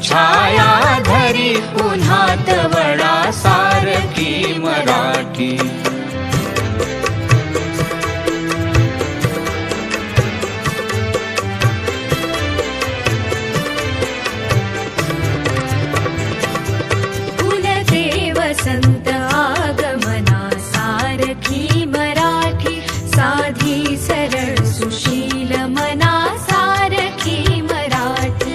छाया धरी उन्हात वडा सारखी मराठी. संत आगमना सारखी मराठी. साधी सरळ सुशील मना सारखी मराठी.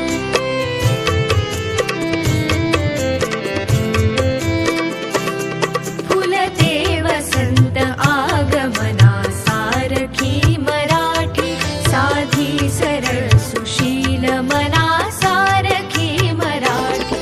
फुलते वसंत आगमना सारखी मराठी. साधी सरळ सुशील मना सारखी मराठी.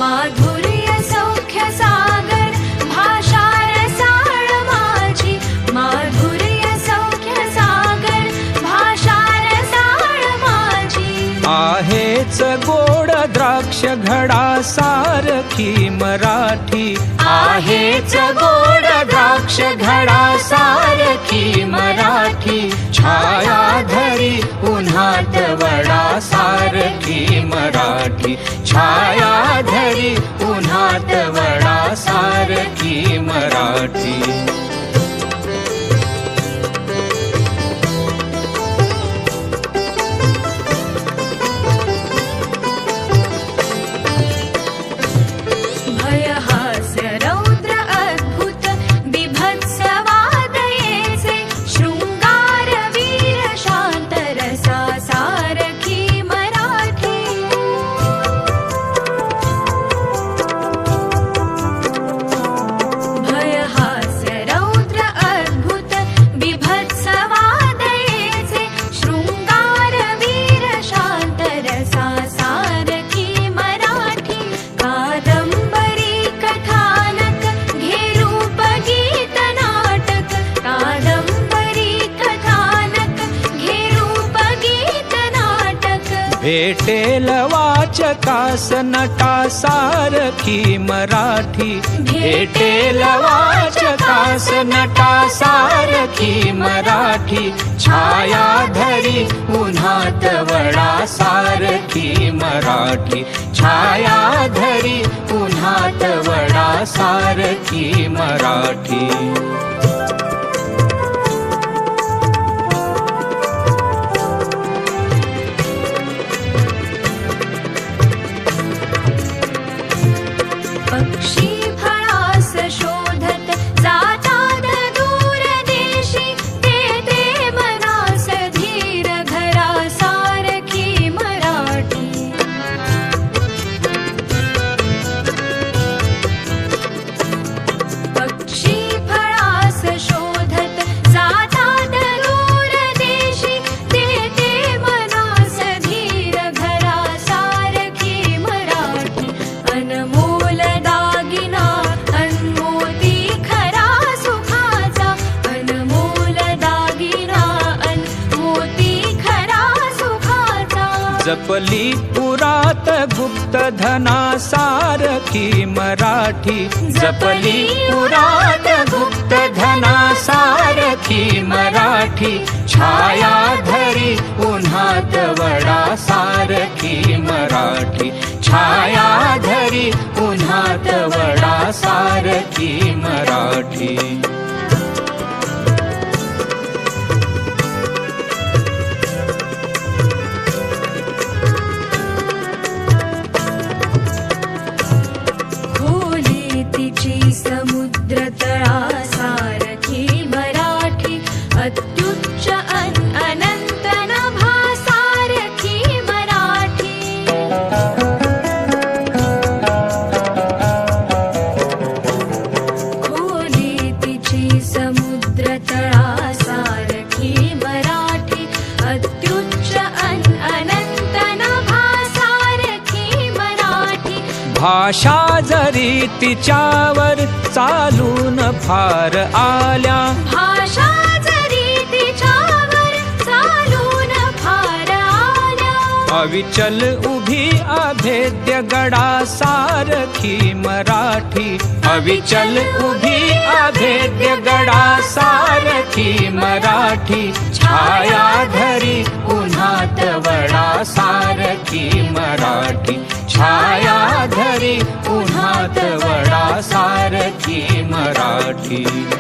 माधुर्य सौख्य सागर भाषा रसाळ माझी. माधुर्य सौख्य सागर भाषा रसाळ माझी. आहेच गोड द्राक्ष घडा सारखी मराठी. आहेच गोड द्राक्ष घडा सारखी मराठी. छाया धरी उन्हात वडा सारखी मराठी. छाया धरी उन्हात वडा सारखी मराठी. भयहास्य रौद्र अद्भुत बिभत्स वादयेचे. शृंगार वीर शांत रसा सारखी मराठी. भयहास्य रौद्र अद्भुत बिभत्स वादयेचे. शृंगार वीर शांत रसा सारखी मराठी. कादंबरी कथानक घे रूप गीत नाटक. कादंबरी कथानक घे रूप गीत नाटक. भेटेल वाचकास नटा सारखी मराठी. भेटेल वाचकास नटा सारखी मराठी. छाया धरी उन्हात वडा सारखी मराठी. छाया धरी उन्हात वडा सारखी मराठी. पक्षी फळास शोधत जातात दूर देशी. ते ते मनास धीर घरा सारखी मराठी. पक्षी फळास शोधत जातात दूर देशी. ते ते मनास धीर घरा सारखी मराठी. अनमोल दागिना अनमोती खरा सुखाचा. अनमोल दागिना अनमोती खरा सुखाचा. जपली पुरात गुप्त धना सारखी मराठी. जपली पुरात गुप्त धना सारखी मराठी. छाया धरी उन्हात वडा सारखी मराठी. छाया धरी उन्हात वडा सारखी मराठी. खोली तिची समुद्र तळा सारखी मराठी. अत्युच्च अनंत नभा सारखी मराठी. खोली तिची समुद्र तळा सारखी मराठी. अत्युच्च अनंत नभा सारखी मराठी. भाषा जरी तिच्यावर चालून फार आल्या. भाषा जरी तिच्यावर चालून फार आल्या. अविचल उभी अभेद्य गडा सारखी मराठी. अविचल उभी अभेद्य गडा सारखी मराठी. छाया धरी उन्हात वडा सारखी मराठी. छाया मराठी.